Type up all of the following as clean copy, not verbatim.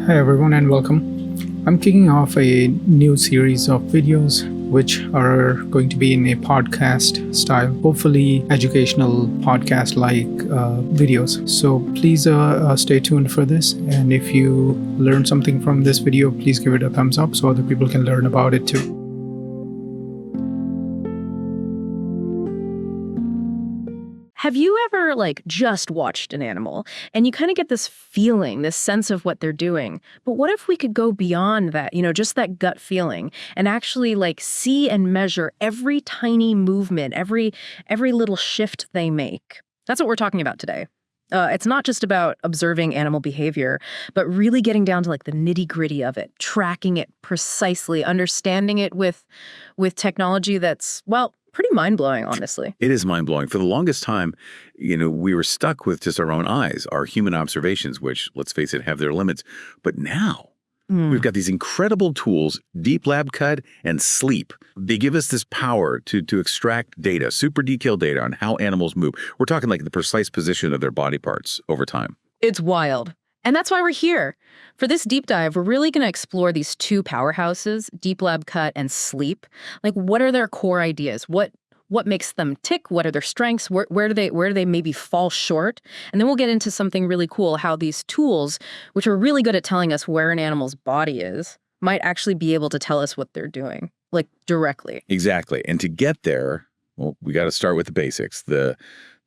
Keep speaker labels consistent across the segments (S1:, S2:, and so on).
S1: Hi everyone and welcome. I'm kicking off a new series of videos which are going to be in a podcast style, hopefully educational podcast-like videos. So please stay tuned for this, and if you learn something from this video, please give it a thumbs up so other people can learn about it too.
S2: Have you ever just watched an animal and you kind of get this feeling, this sense of what they're doing? But what if we could go beyond that, just that gut feeling and actually see and measure every tiny movement, every little shift they make? That's what we're talking about today. It's not just about observing animal behavior, but really getting down to the nitty-gritty of it, tracking it precisely, understanding it with technology that's, well, pretty mind-blowing, honestly.
S3: It is mind-blowing. For the longest time, we were stuck with just our own eyes, our human observations, which, let's face it, have their limits. But now we've got these incredible tools, DeepLabCut and SLEAP. They give us this power to extract data, super detailed data on how animals move. We're talking the precise position of their body parts over time.
S2: It's wild. And that's why we're here. For this deep dive, we're really going to explore these two powerhouses, DeepLabCut and SLEAP. What are their core ideas? What makes them tick? What are their strengths? Where do they maybe fall short? And then we'll get into something really cool, how these tools, which are really good at telling us where an animal's body is, might actually be able to tell us what they're doing, directly.
S3: Exactly. And to get there, well, we got to start with the basics. The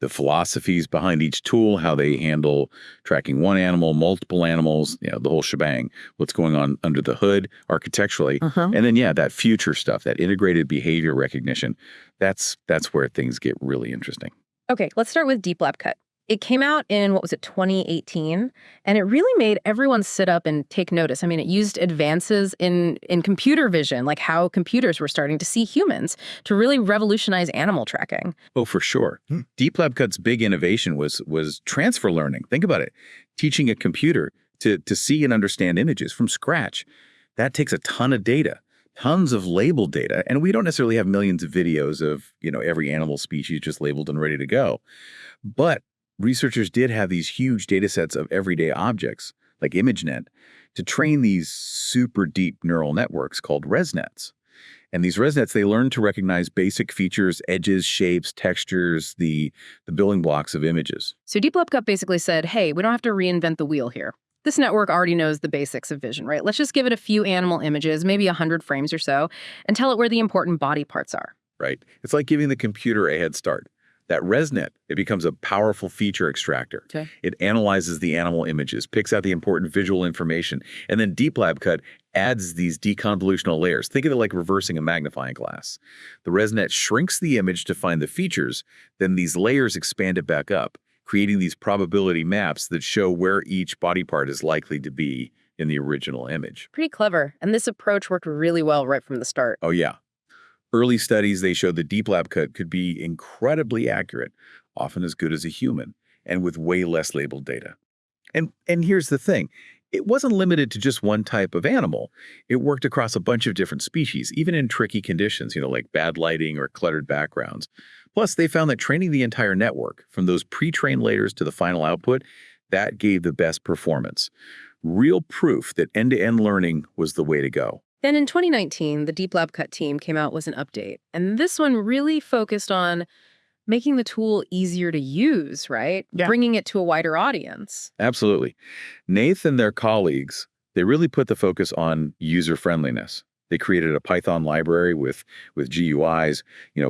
S3: philosophies behind each tool, how they handle tracking one animal, multiple animals, the whole shebang, what's going on under the hood architecturally. And then, that future stuff, that integrated behavior recognition, that's where things get really interesting.
S2: Okay, let's start with DeepLabCut. It came out in, 2018, and it really made everyone sit up and take notice. I mean, it used advances in computer vision, like how computers were starting to see humans, to really revolutionize animal tracking.
S3: Oh, for sure. DeepLabCut's big innovation was transfer learning. Think about it. Teaching a computer to see and understand images from scratch. That takes a ton of data, tons of labeled data, and we don't necessarily have millions of videos of, every animal species just labeled and ready to go. But researchers did have these huge data sets of everyday objects, like ImageNet, to train these super deep neural networks called ResNets. And these ResNets, they learn to recognize basic features, edges, shapes, textures, the building blocks of images.
S2: So DeepLabCut basically said, hey, we don't have to reinvent the wheel here. This network already knows the basics of vision, right? Let's just give it a few animal images, maybe 100 frames or so, and tell it where the important body parts are.
S3: Right. It's like giving the computer a head start. That ResNet, it becomes a powerful feature extractor.
S2: Okay.
S3: It analyzes the animal images, picks out the important visual information, and then DeepLabCut adds these deconvolutional layers. Think of it like reversing a magnifying glass. The ResNet shrinks the image to find the features, then these layers expand it back up, creating these probability maps that show where each body part is likely to be in the original image.
S2: Pretty clever. And this approach worked really well right from the start.
S3: Oh, yeah. Early studies, they showed that DeepLabCut could be incredibly accurate, often as good as a human, and with way less labeled data. And here's the thing. It wasn't limited to just one type of animal. It worked across a bunch of different species, even in tricky conditions, like bad lighting or cluttered backgrounds. Plus, they found that training the entire network, from those pre-trained layers to the final output, that gave the best performance. Real proof that end-to-end learning was the way to go.
S2: Then in 2019, the DeepLabCut team came out with an update. And this one really focused on making the tool easier to use, right?
S1: Yeah.
S2: Bringing it to a wider audience.
S3: Absolutely. Nath and their colleagues, they really put the focus on user-friendliness. They created a Python library with GUIs,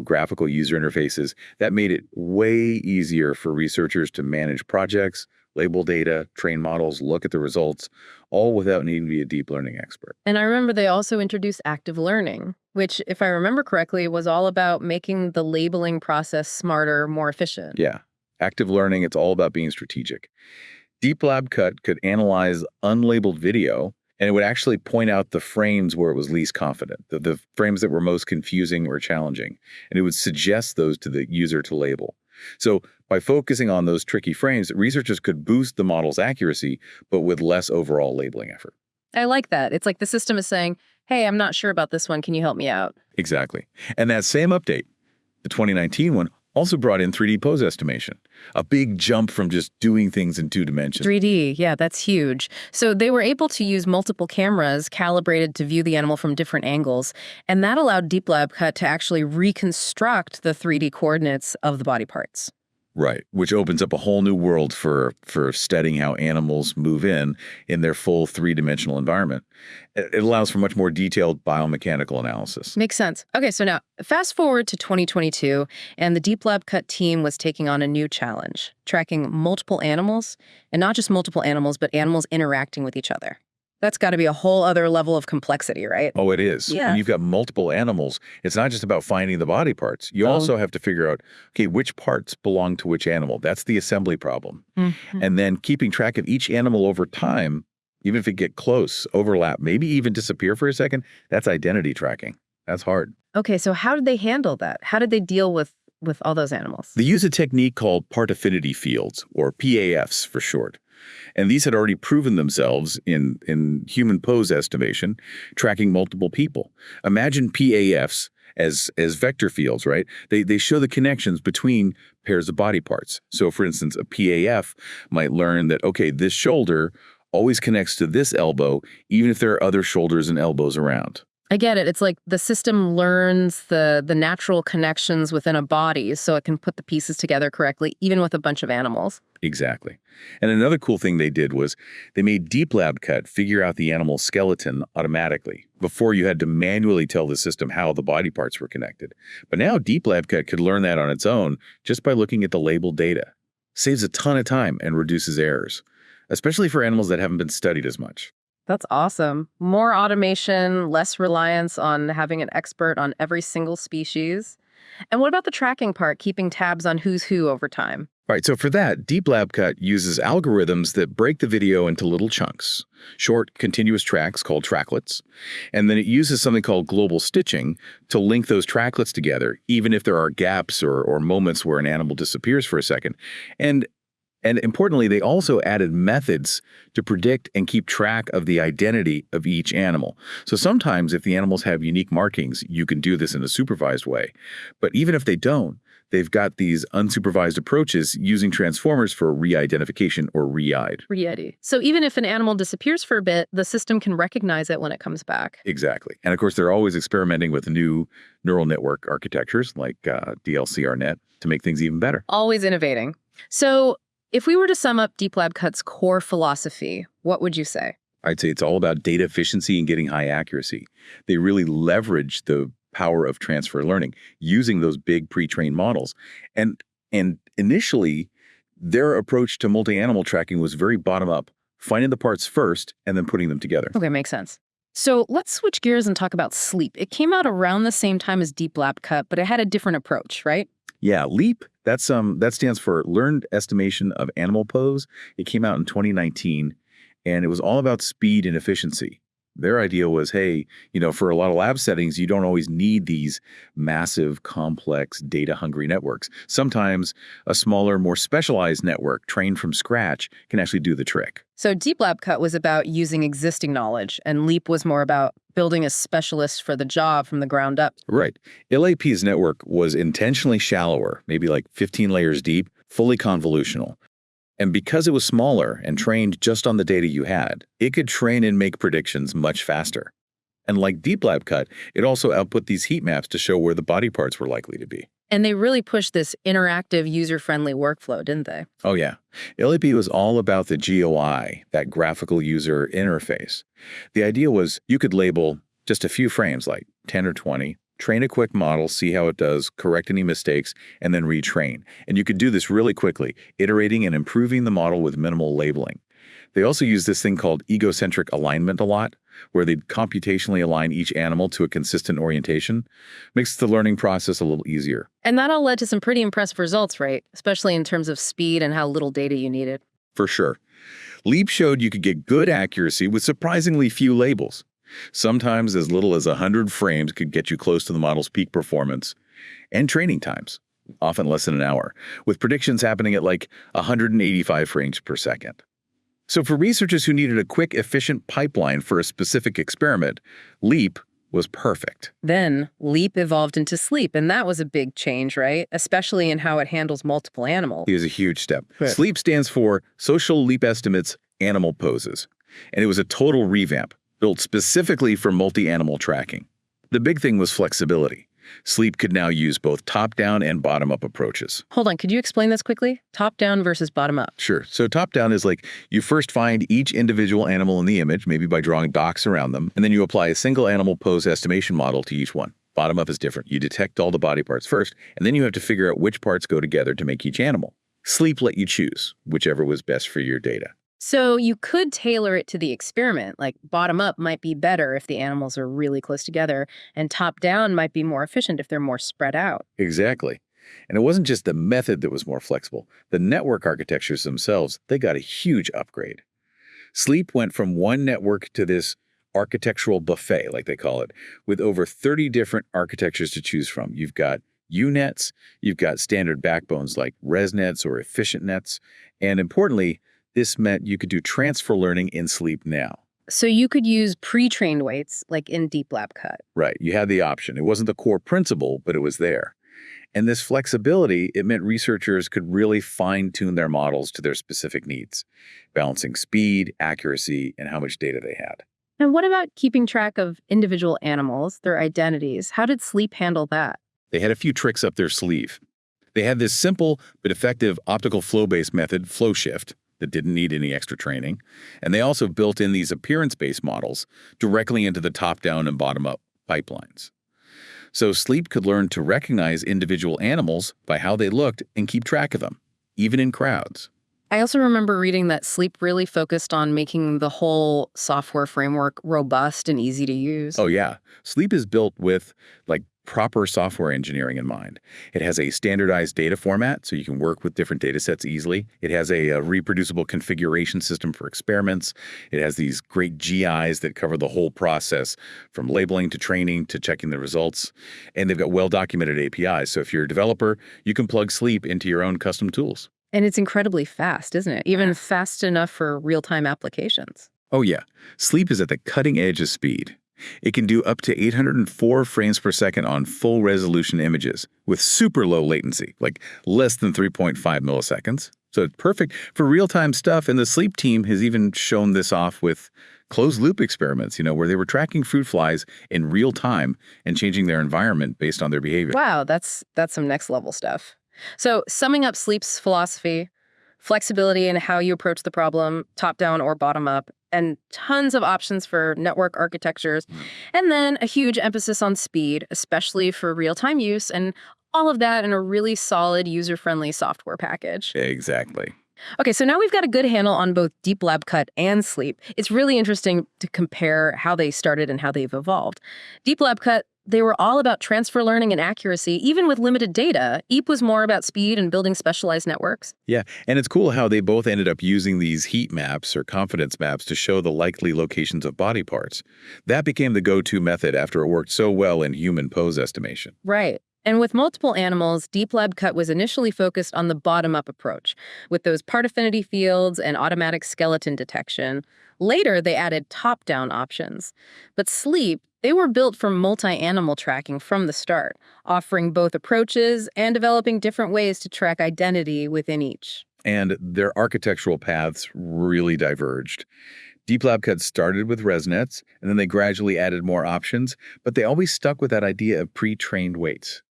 S3: graphical user interfaces. That made it way easier for researchers to manage projects, label data, train models, look at the results, all without needing to be a deep learning expert.
S2: And I remember they also introduced active learning, which, if I remember correctly, was all about making the labeling process smarter, more efficient.
S3: Yeah. Active learning, it's all about being strategic. DeepLabCut could analyze unlabeled video, and it would actually point out the frames where it was least confident, the frames that were most confusing or challenging, and it would suggest those to the user to label. So by focusing on those tricky frames, researchers could boost the model's accuracy, but with less overall labeling effort.
S2: I like that. It's like the system is saying, hey, I'm not sure about this one. Can you help me out?
S3: Exactly. And that same update, the 2019 one, Also brought in 3D pose estimation, a big jump from just doing things in 2 dimensions.
S2: 3D, yeah, that's huge. So they were able to use multiple cameras calibrated to view the animal from different angles, and that allowed DeepLabCut to actually reconstruct the 3D coordinates of the body parts.
S3: Right, which opens up a whole new world for studying how animals move in their full 3-dimensional environment. It allows for much more detailed biomechanical analysis.
S2: Makes sense. Okay, so now fast forward to 2022, and the DeepLabCut team was taking on a new challenge, tracking multiple animals, and not just multiple animals, but animals interacting with each other. That's got to be a whole other level of complexity, right?
S3: Oh, it is.
S2: Yeah.
S3: When you've got multiple animals, it's not just about finding the body parts. You also have to figure out, okay, which parts belong to which animal. That's the assembly problem. And then keeping track of each animal over time, even if it get close, overlap, maybe even disappear for a second, that's identity tracking. That's hard.
S2: Okay, so how did they handle that? How did they deal with all those animals?
S3: They use a technique called part affinity fields, or PAFs for short. And these had already proven themselves in human pose estimation, tracking multiple people. Imagine PAFs as vector fields, right? They show the connections between pairs of body parts. So for instance, a PAF might learn that, okay, this shoulder always connects to this elbow, even if there are other shoulders and elbows around.
S2: I get it. It's like the system learns the natural connections within a body so it can put the pieces together correctly, even with a bunch of animals.
S3: Exactly. And another cool thing they did was they made DeepLabCut figure out the animal skeleton automatically. Before, you had to manually tell the system how the body parts were connected. But now DeepLabCut could learn that on its own just by looking at the labeled data. Saves a ton of time and reduces errors, especially for animals that haven't been studied as much.
S2: That's awesome. More automation, less reliance on having an expert on every single species. And what about the tracking part, keeping tabs on who's who over time?
S3: Right, so for that, DeepLabCut uses algorithms that break the video into little chunks, short, continuous tracks called tracklets, and then it uses something called global stitching to link those tracklets together, even if there are gaps or moments where an animal disappears for a second. And importantly, they also added methods to predict and keep track of the identity of each animal. So sometimes if the animals have unique markings, you can do this in a supervised way. But even if they don't, they've got these unsupervised approaches using transformers for re-identification or re-ID.
S2: Re-ID. So even if an animal disappears for a bit, the system can recognize it when it comes back.
S3: Exactly. And of course, they're always experimenting with new neural network architectures like DLCRNet to make things even better.
S2: Always innovating. So if we were to sum up DeepLabCut's core philosophy, what would you say?
S3: I'd say it's all about data efficiency and getting high accuracy. They really leverage the power of transfer learning using those big pre-trained models. And initially, their approach to multi-animal tracking was very bottom-up, finding the parts first and then putting them together.
S2: Okay, makes sense. So let's switch gears and talk about SLEAP. It came out around the same time as DeepLabCut, but it had a different approach, right?
S3: Yeah, LEAP, that stands for Learned Estimation of Animal Pose. It came out in 2019, and it was all about speed and efficiency. Their idea was, hey, for a lot of lab settings, you don't always need these massive, complex, data-hungry networks. Sometimes a smaller, more specialized network trained from scratch can actually do the trick.
S2: So DeepLabCut was about using existing knowledge, and LEAP was more about building a specialist for the job from the ground up.
S3: Right. LAP's network was intentionally shallower, maybe like 15 layers deep, fully convolutional. And because it was smaller and trained just on the data you had, it could train and make predictions much faster. And like DeepLabCut, it also output these heat maps to show where the body parts were likely to be.
S2: And they really pushed this interactive, user-friendly workflow, didn't they?
S3: Oh, yeah. LAP was all about the GUI, that graphical user interface. The idea was you could label just a few frames, like 10 or 20, train a quick model, see how it does, correct any mistakes, and then retrain. And you could do this really quickly, iterating and improving the model with minimal labeling. They also use this thing called egocentric alignment a lot, where they'd computationally align each animal to a consistent orientation. Makes the learning process a little easier.
S2: And that all led to some pretty impressive results, right? Especially in terms of speed and how little data you needed.
S3: For sure. LEAP showed you could get good accuracy with surprisingly few labels. Sometimes as little as 100 frames could get you close to the model's peak performance. And training times, often less than an hour, with predictions happening at like 185 frames per second. So for researchers who needed a quick, efficient pipeline for a specific experiment, LEAP, was perfect.
S2: Then LEAP evolved into SLEEP, and that was a big change, right? Especially in how it handles multiple animals.
S3: It was a huge step.
S2: Right.
S3: SLEEP stands for Social Leap Estimates Animal Poses, and it was a total revamp built specifically for multi-animal tracking. The big thing was flexibility. SLEEP could now use both top-down and bottom-up approaches.
S2: Hold on, could you explain this quickly? Top-down versus bottom-up.
S3: Sure. So top-down is like you first find each individual animal in the image, maybe by drawing dots around them, and then you apply a single animal pose estimation model to each one. Bottom-up is different. You detect all the body parts first, and then you have to figure out which parts go together to make each animal. SLEEP let you choose whichever was best for your data.
S2: So you could tailor it to the experiment, like bottom-up might be better if the animals are really close together, and top-down might be more efficient if they're more spread out.
S3: Exactly. And it wasn't just the method that was more flexible. The network architectures themselves, they got a huge upgrade. SLEEP went from one network to this architectural buffet, like they call it, with over 30 different architectures to choose from. You've got UNets, you've got standard backbones like ResNets or efficient nets, and importantly, this meant you could do transfer learning in SLEEP now.
S2: So you could use pre-trained weights, like in DeepLabCut.
S3: Right, you had the option. It wasn't the core principle, but it was there. And this flexibility, it meant researchers could really fine-tune their models to their specific needs, balancing speed, accuracy, and how much data they had.
S2: And what about keeping track of individual animals, their identities? How did SLEEP handle that?
S3: They had a few tricks up their sleeve. They had this simple but effective optical flow-based method, FlowShift, that didn't need any extra training. And they also built in these appearance-based models directly into the top-down and bottom-up pipelines. So SLEEP could learn to recognize individual animals by how they looked and keep track of them, even in crowds.
S2: I also remember reading that SLEEP really focused on making the whole software framework robust and easy to use.
S3: Oh yeah, SLEEP is built with proper software engineering in mind. It has a standardized data format so you can work with different data sets easily. It has a reproducible configuration system for experiments. It has these great GIs that cover the whole process from labeling to training to checking the results. And they've got well-documented APIs. So if you're a developer, you can plug SLEEP into your own custom tools.
S2: And it's incredibly fast, isn't it? Even fast enough for real-time applications.
S3: Oh yeah, SLEEP is at the cutting edge of speed. It can do up to 804 frames per second on full resolution images with super low latency, like less than 3.5 milliseconds. So it's perfect for real-time stuff. And the SLEEP team has even shown this off with closed loop experiments, where they were tracking fruit flies in real time and changing their environment based on their behavior.
S2: Wow, that's some next level stuff. So summing up SLEEP's philosophy, flexibility in how you approach the problem, top-down or bottom-up, and tons of options for network architectures, and then a huge emphasis on speed, especially for real-time use, and all of that in a really solid, user-friendly software package.
S3: Exactly.
S2: Okay, so now we've got a good handle on both DeepLabCut and SLEEP. It's really interesting to compare how they started and how they've evolved. DeepLabCut, they were all about transfer learning and accuracy, even with limited data. EAP was more about speed and building specialized networks.
S3: Yeah, and it's cool how they both ended up using these heat maps or confidence maps to show the likely locations of body parts. That became the go-to method after it worked so well in human pose estimation.
S2: Right. And with multiple animals, DeepLabCut was initially focused on the bottom-up approach, with those part affinity fields and automatic skeleton detection. Later, they added top-down options. But SLEEP, they were built for multi-animal tracking from the start, offering both approaches and developing different ways to track identity within each.
S3: And their architectural paths really diverged. DeepLabCut started with ResNets, and then they gradually added more options, but they always stuck with that idea of pre-trained weights.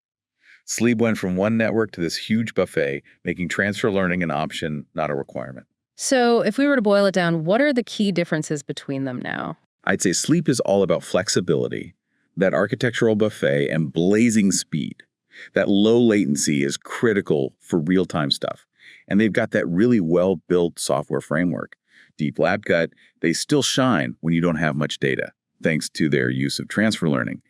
S3: SLEEP went from one network to this huge buffet, making transfer learning an option, not a requirement.
S2: So if we were to boil it down, what are the key differences between them now?
S3: I'd say SLEEP is all about flexibility, that architectural buffet, and blazing speed. That low latency is critical for real-time stuff. And they've got that really well-built software framework. DeepLabCut, they still shine when you don't have much data, thanks to their use of transfer learning.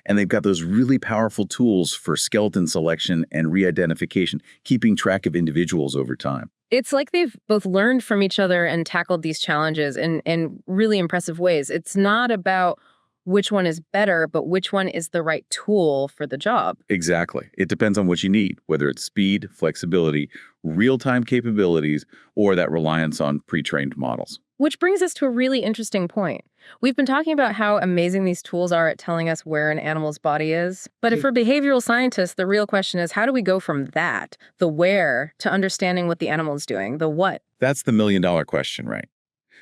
S3: And they've got those really powerful tools for skeleton selection and re-identification, keeping track of individuals over time.
S2: It's like they've both learned from each other and tackled these challenges in really impressive ways. It's not about which one is better, but which one is the right tool for the job.
S3: Exactly. It depends on what you need, whether it's speed, flexibility, real-time capabilities, or that reliance on pre-trained models.
S2: Which brings us to a really interesting point. We've been talking about how amazing these tools are at telling us where an animal's body is. But if for behavioral scientists, the real question is, how do we go from that, the where, to understanding what the animal is doing, the what?
S3: That's the million-dollar question, right?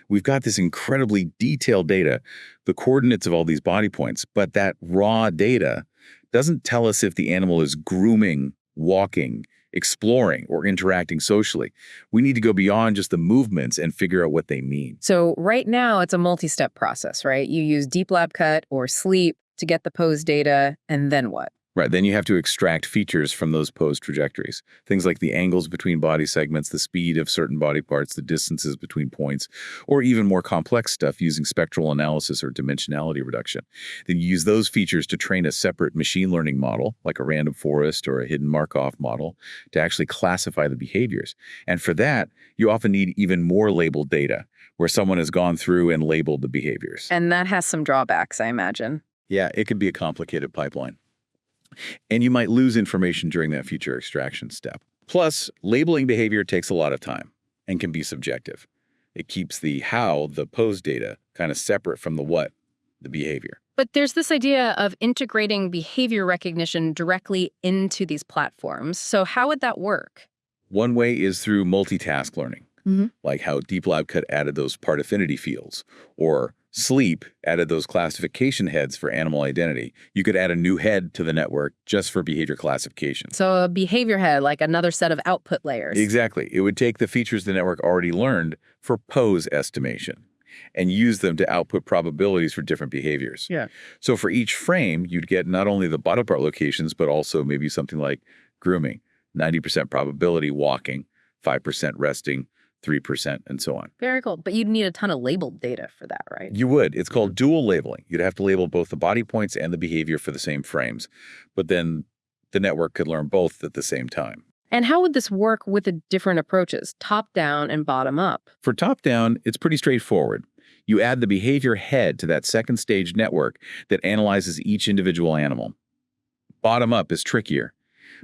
S3: We've got this incredibly detailed data, the coordinates of all these body points, but that raw data doesn't tell us if the animal is grooming, walking, exploring, or interacting socially. We need to go beyond just the movements and figure out what they mean.
S2: So right now, it's a multi-step process, right? You use DeepLabCut or SLEAP to get the pose data, and then what?
S3: Right, then you have to extract features from those pose trajectories. Things like the angles between body segments, the speed of certain body parts, the distances between points, or even more complex stuff using spectral analysis or dimensionality reduction. Then you use those features to train a separate machine learning model, like a random forest or a hidden Markov model, to actually classify the behaviors. And for that, you often need even more labeled data, where someone has gone through and labeled the behaviors.
S2: And that has some drawbacks, I imagine.
S3: Yeah, it could be a complicated pipeline. And you might lose information during that feature extraction step. Plus, labeling behavior takes a lot of time and can be subjective. It keeps the how, the pose data, kind of separate from the what, the behavior.
S2: But there's this idea of integrating behavior recognition directly into these platforms. So how would that work?
S3: One way is through multitask learning, like how DeepLabCut added those part affinity fields, or SLEAP added those classification heads for animal identity. You could add a new head to the network just for behavior classification.
S2: So a behavior head, like another set of output layers.
S3: Exactly. It would take the features the network already learned for pose estimation and use them to output probabilities for different behaviors.
S2: Yeah.
S3: So for each frame, you'd get not only the body part locations, but also maybe something like grooming, 90% probability walking, 5% resting, 3%, and so on.
S2: Very cool. But you'd need a ton of labeled data for that, right?
S3: You would. It's called dual labeling. You'd have to label both the body points and the behavior for the same frames. But then the network could learn both at the same time.
S2: And how would this work with the different approaches, top-down and bottom-up?
S3: For top-down, it's pretty straightforward. You add the behavior head to that second stage network that analyzes each individual animal. Bottom-up is trickier.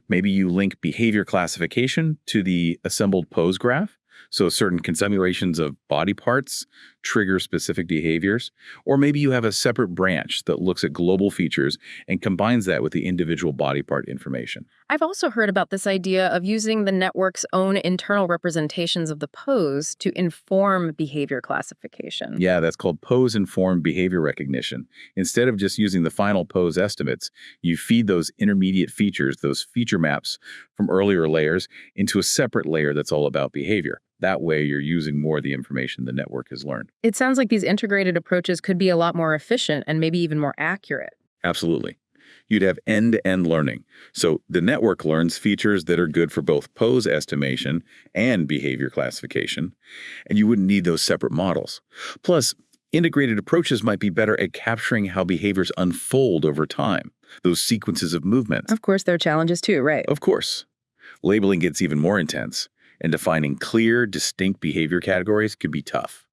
S3: Maybe you link behavior classification to the assembled pose graph. So certain configurations of body parts trigger specific behaviors. Or maybe you have a separate branch that looks at global features and combines that with the individual body part information.
S2: I've also heard about this idea of using the network's own internal representations of the pose to inform behavior classification.
S3: Yeah, that's called pose-informed behavior recognition. Instead of just using the final pose estimates, you feed those intermediate features, those feature maps from earlier layers, into a separate layer that's all about behavior. That way, you're using more of the information the network has learned.
S2: It sounds like these integrated approaches could be a lot more efficient and maybe even more accurate.
S3: Absolutely. You'd have end-to-end learning. So the network learns features that are good for both pose estimation and behavior classification, and you wouldn't need those separate models. Plus, integrated approaches might be better at capturing how behaviors unfold over time, those sequences of movements.
S2: Of course, there are challenges too, right?
S3: Of course. Labeling gets even more intense, and defining clear, distinct behavior categories could be tough.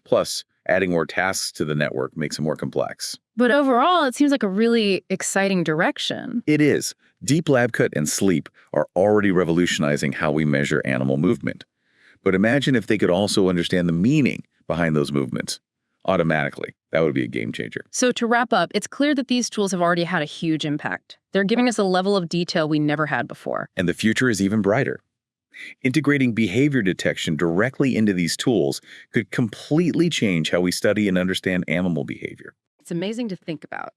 S3: Plus, adding more tasks to the network makes it more complex.
S2: But overall, it seems like a really exciting direction.
S3: It is. DeepLabCut and SLEAP are already revolutionizing how we measure animal movement. But imagine if they could also understand the meaning behind those movements automatically. That would be a game changer.
S2: So to wrap up, it's clear that these tools have already had a huge impact. They're giving us a level of detail we never had before.
S3: And the future is even brighter. Integrating behavior detection directly into these tools could completely change how we study and understand animal behavior.
S2: It's amazing to think about.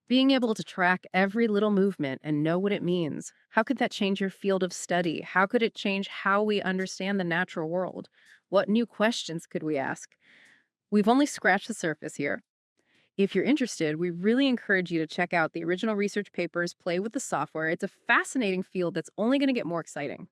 S2: Being able to track every little movement and know what it means. How could that change your field of study? How could it change how we understand the natural world? What new questions could we ask? We've only scratched the surface here. If you're interested, we really encourage you to check out the original research papers, play with the software. It's a fascinating field that's only going to get more exciting.